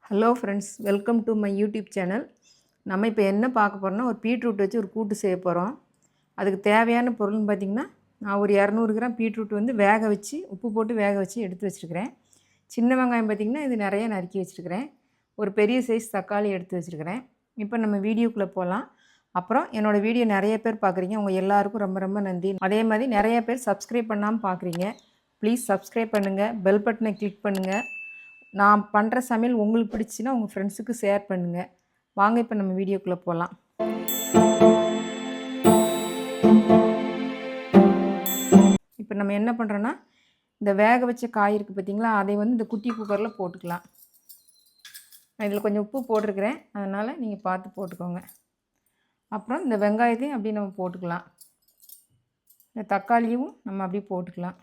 Hello friends, welcome to my YouTube channel. நம்ம இப்போ என்ன பார்க்க போகிறோம்னா, ஒரு பீட்ரூட் வச்சு ஒரு கூட்டு செய்ய போகிறோம். அதுக்கு தேவையான பொருள்னு பார்த்திங்கன்னா, நான் ஒரு 200 கிராம் பீட்ரூட் வந்து வேக வச்சு உப்பு போட்டு வேக வச்சு எடுத்து வச்சுருக்கிறேன். சின்ன வெங்காயம் பார்த்திங்கன்னா இது நிறைய நறுக்கி வச்சுருக்கிறேன். ஒரு பெரிய சைஸ் தக்காளி எடுத்து வச்சுருக்கிறேன். இப்போ நம்ம வீடியோக்குள்ளே போகலாம். அப்புறம் என்னோடய வீடியோ நிறைய பேர் பார்க்குறீங்க, உங்கள் எல்லாருக்கும் ரொம்ப ரொம்ப நன்றி. அதே மாதிரி நிறைய பேர் சப்ஸ்கிரைப் பண்ணாமல் பார்க்குறீங்க. ப்ளீஸ் சப்ஸ்கிரைப் பண்ணுங்கள், பெல் பட்டனை கிளிக் பண்ணுங்கள். நான் பண்ணுற சமையல் உங்களுக்கு பிடிச்சின்னா உங்கள் ஃப்ரெண்ட்ஸுக்கு ஷேர் பண்ணுங்கள். வாங்க இப்போ நம்ம வீடியோக்குள்ளே போகலாம். இப்போ நம்ம என்ன பண்ணுறோன்னா, இந்த வேக வச்ச காய் இருக்குது பார்த்திங்களா, அதை வந்து இந்த குட்டி குக்கரில் போட்டுக்கலாம். நான் இதில் கொஞ்சம் உப்பு போட்டிருக்கிறேன், அதனால் நீங்கள் பார்த்து போட்டுக்கோங்க. அப்புறம் இந்த வெங்காயத்தையும் அப்படியே நம்ம போட்டுக்கலாம். இந்த தக்காளியும் நம்ம அப்படியே போட்டுக்கலாம்.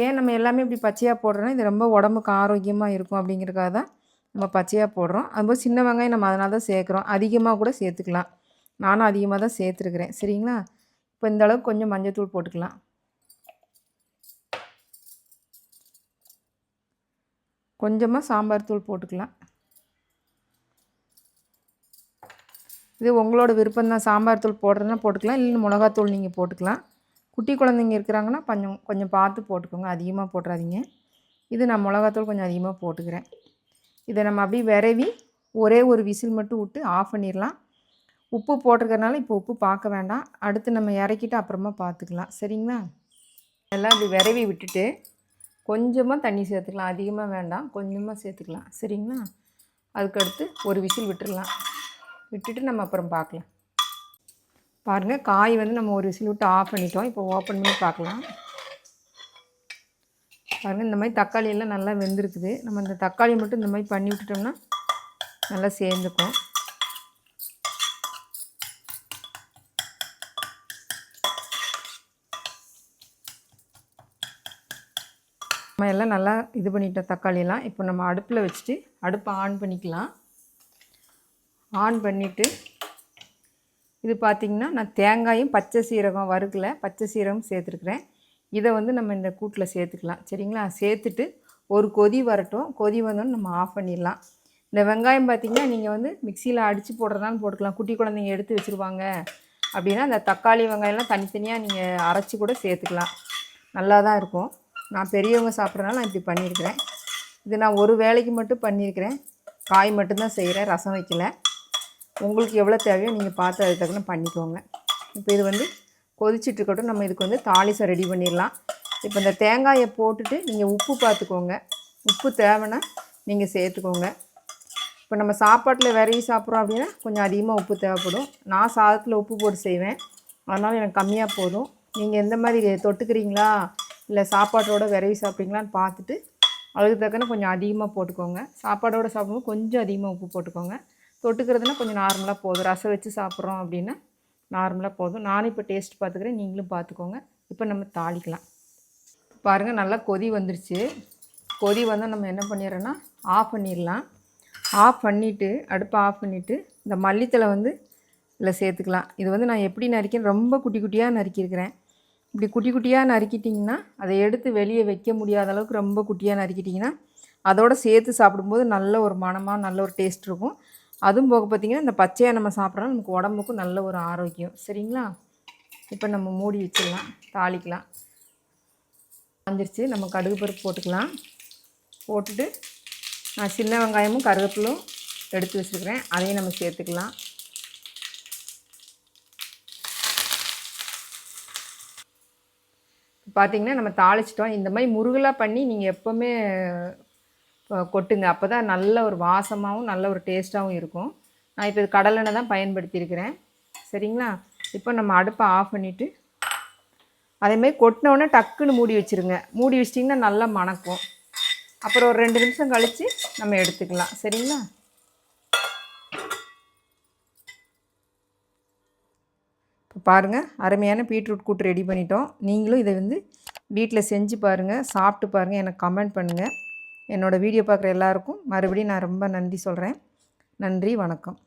ஏன் நம்ம எல்லாமே இப்படி பச்சையாக போடுறோன்னா, இது ரொம்ப உடம்புக்கு ஆரோக்கியமாக இருக்கும் அப்படிங்கிறதுக்காக தான் நம்ம பச்சையாக போடுறோம். அதுபோல் சின்ன வெங்காயம் நம்ம அதனால தான் சேர்க்குறோம். அதிகமாக கூட சேர்த்துக்கலாம். நானும் அதிகமாக தான் சேர்த்துருக்குறேன். சரிங்களா? இப்போ இந்த அளவுக்கு கொஞ்சம் மஞ்சள்தூள் போட்டுக்கலாம். கொஞ்சமாக சாம்பார் தூள் போட்டுக்கலாம். இது உங்களோட விருப்பம் தான். சாம்பார் தூள் போடுறதுனா போட்டுக்கலாம், இல்லைன்னா மிளகாத்தூள் நீங்கள் போட்டுக்கலாம். குட்டி குழந்தைங்க இருக்கிறாங்கன்னா கொஞ்சம் பார்த்து போட்டுக்கோங்க, அதிகமாக போட்டுறாதீங்க. இது நான் மிளகாத்தூள் கொஞ்சம் அதிகமாக போட்டுக்கிறேன். இதை நம்ம அப்படியே விரவி ஒரே ஒரு விசில் மட்டும் விட்டு ஆஃப் பண்ணிடலாம். உப்பு போட்டிருக்கறனால இப்போ உப்பு பார்க்க வேண்டாம். அடுத்து நம்ம இறக்கிட்டு அப்புறமா பார்த்துக்கலாம். சரிங்களா? எல்லாம் இப்படி விரவி விட்டுட்டு கொஞ்சமாக தண்ணி சேர்த்துக்கலாம். அதிகமாக வேண்டாம், கொஞ்சமாக சேர்த்துக்கலாம். சரிங்களா? அதுக்கடுத்து ஒரு விசில் விட்டுடலாம். விட்டுட்டு நம்ம அப்புறம் பார்க்கலாம். பாருங்கள், காய் வந்து நம்ம ஒரு விசில் விட்டு ஆஃப் பண்ணிட்டோம். இப்போ ஓப்பன் பண்ணி பார்க்கலாம். பாருங்கள், இந்த மாதிரி தக்காளி எல்லாம் நல்லா வெந்திருக்குது. நம்ம இந்த தக்காளி மட்டும் இந்த மாதிரி பண்ணி விட்டுட்டோம்னா நல்லா சேர்ந்துக்கும். நம்ம எல்லாம் நல்லா இது பண்ணிட்டோம் தக்காளியெல்லாம். இப்போ நம்ம அடுப்பில் வச்சுட்டு அடுப்பை ஆன் பண்ணிக்கலாம். ஆன் பண்ணிவிட்டு இது பார்த்திங்கன்னா, நான் தேங்காயும் பச்சை சீரகம் வறுக்கல, பச்சை சீரகம் சேர்த்துருக்குறேன். இதை வந்து நம்ம இந்த கூட்டில் சேர்த்துக்கலாம். சரிங்களா? சேர்த்துட்டு ஒரு கொதி வரட்டும். கொதி வந்தோன்னு நம்ம ஆஃப் பண்ணிடலாம். இந்த வெங்காயம் பார்த்திங்கன்னா, நீங்கள் வந்து மிக்சியில் அடித்து போடுறதாலும் போட்டுக்கலாம். குட்டி குழந்தைங்க எடுத்து வச்சுருவாங்க அப்படின்னா அந்த தக்காளி வெங்காயம்லாம் தனித்தனியாக நீங்கள் அரைச்சி கூட சேர்த்துக்கலாம். நல்லா தான் இருக்கும். நான் பெரியவங்க சாப்பிட்றதுனால நான் இப்படி பண்ணியிருக்கிறேன். இது நான் ஒரு வேளைக்கு மட்டும் பண்ணியிருக்கிறேன். காய் மட்டும்தான் செய்கிறேன், ரசம் வைக்கல. உங்களுக்கு எவ்வளோ தேவையோ நீங்கள் பார்த்து அதுக்கு தக்கன பண்ணிக்கோங்க. இப்போ இது வந்து கொதிச்சிட்ருக்கட்டும். நம்ம இதுக்கு வந்து தாளிசம் ரெடி பண்ணிடலாம். இப்போ இந்த தேங்காயை போட்டுட்டு நீங்கள் உப்பு பார்த்துக்கோங்க. உப்பு தேவைன்னா நீங்கள் சேர்த்துக்கோங்க. இப்போ நம்ம சாப்பாட்டில் விரவி சாப்பிட்றோம் அப்படின்னா கொஞ்சம் அதிகமாக உப்பு தேவைப்படும். நான் சாதத்தில் உப்பு போட்டு செய்வேன், அதனால் எனக்கு கம்மியாக போதும். நீங்கள் எந்த மாதிரி தொட்டுக்கிறீங்களா இல்லை சாப்பாட்டோட விரவி சாப்பிட்றீங்களான்னு பார்த்துட்டு அதுக்கு தக்கன கொஞ்சம் அதிகமாக போட்டுக்கோங்க. சாப்பாடோடு சாப்பிடும்போது கொஞ்சம் அதிகமாக உப்பு போட்டுக்கோங்க. தொட்டுக்கிறதுனா கொஞ்சம் நார்மலாக போதும். ரசம் வச்சு சாப்பிட்றோம் அப்படின்னா நார்மலாக போதும். நானும் இப்போ டேஸ்ட் பார்த்துக்கிறேன், நீங்களும் பார்த்துக்கோங்க. இப்போ நம்ம தாளிக்கலாம். பாருங்கள், நல்லா கொதி வந்துருச்சு. கொதி வந்தால் நம்ம என்ன பண்ணிடுறோன்னா ஆஃப் பண்ணிடலாம். ஆஃப் பண்ணிவிட்டு அடுப்பை ஆஃப் பண்ணிவிட்டு இந்த மல்லித்தலை வந்து இதில் சேர்த்துக்கலாம். இது வந்து நான் எப்படி நறுக்கிறேன், ரொம்ப குட்டி குட்டியாக நறுக்கியிருக்கிறேன். இப்படி குட்டி குட்டியாக நறுக்கிட்டிங்கன்னா அதை எடுத்து வெளியே வைக்க முடியாத அளவுக்கு ரொம்ப குட்டியாக நறுக்கிட்டிங்கன்னா அதோடு சேர்த்து சாப்பிடும்போது நல்ல ஒரு மணமாக நல்ல ஒரு டேஸ்ட் இருக்கும். அதுவும் போக பார்த்திங்கன்னா இந்த பச்சையாக நம்ம சாப்பிட்றோன்னா நமக்கு உடம்புக்கும் நல்ல ஒரு ஆரோக்கியம். சரிங்களா? இப்போ நம்ம மூடி வச்சிடலாம், தாளிக்கலாம். காஞ்சிருச்சு. நம்ம கடுகு பருப்பு போட்டுக்கலாம். போட்டுட்டு நான் சின்ன வெங்காயமும் கருவேப்பிலும் எடுத்து வச்சுருக்கிறேன், அதையும் நம்ம சேர்த்துக்கலாம். பார்த்திங்கன்னா நம்ம தாளிச்சிட்டோம். இந்த மாதிரி முருகலாக பண்ணி நீங்கள் எப்போவுமே கொட்டுங்க. அப்போ தான் நல்ல ஒரு வாசமாகவும் நல்ல ஒரு டேஸ்ட்டாகவும் இருக்கும். நான் இப்போ இது கடலெண்ணெய் தான் பயன்படுத்தியிருக்கிறேன். சரிங்களா? இப்போ நம்ம அடுப்பை ஆஃப் பண்ணிவிட்டு அதேமாதிரி கொட்டினோடனே டக்குன்னு மூடி வச்சுருங்க. மூடி வச்சிட்டிங்கன்னா நல்லா மணக்கும். அப்புறம் ஒரு 2 நிமிஷம் கழித்து நம்ம எடுத்துக்கலாம். சரிங்களா? இப்போ பாருங்கள், அருமையான பீட்ரூட் கூட்டு ரெடி பண்ணிட்டோம். நீங்களும் இதை வந்து வீட்டில் செஞ்சு பாருங்கள், சாப்பிட்டு பாருங்கள், எனக்கு கமெண்ட் பண்ணுங்கள். என்னோடய வீடியோ பார்க்குற எல்லாருக்கும் மறுபடியும் நான் ரொம்ப நன்றி சொல்கிறேன். நன்றி, வணக்கம்.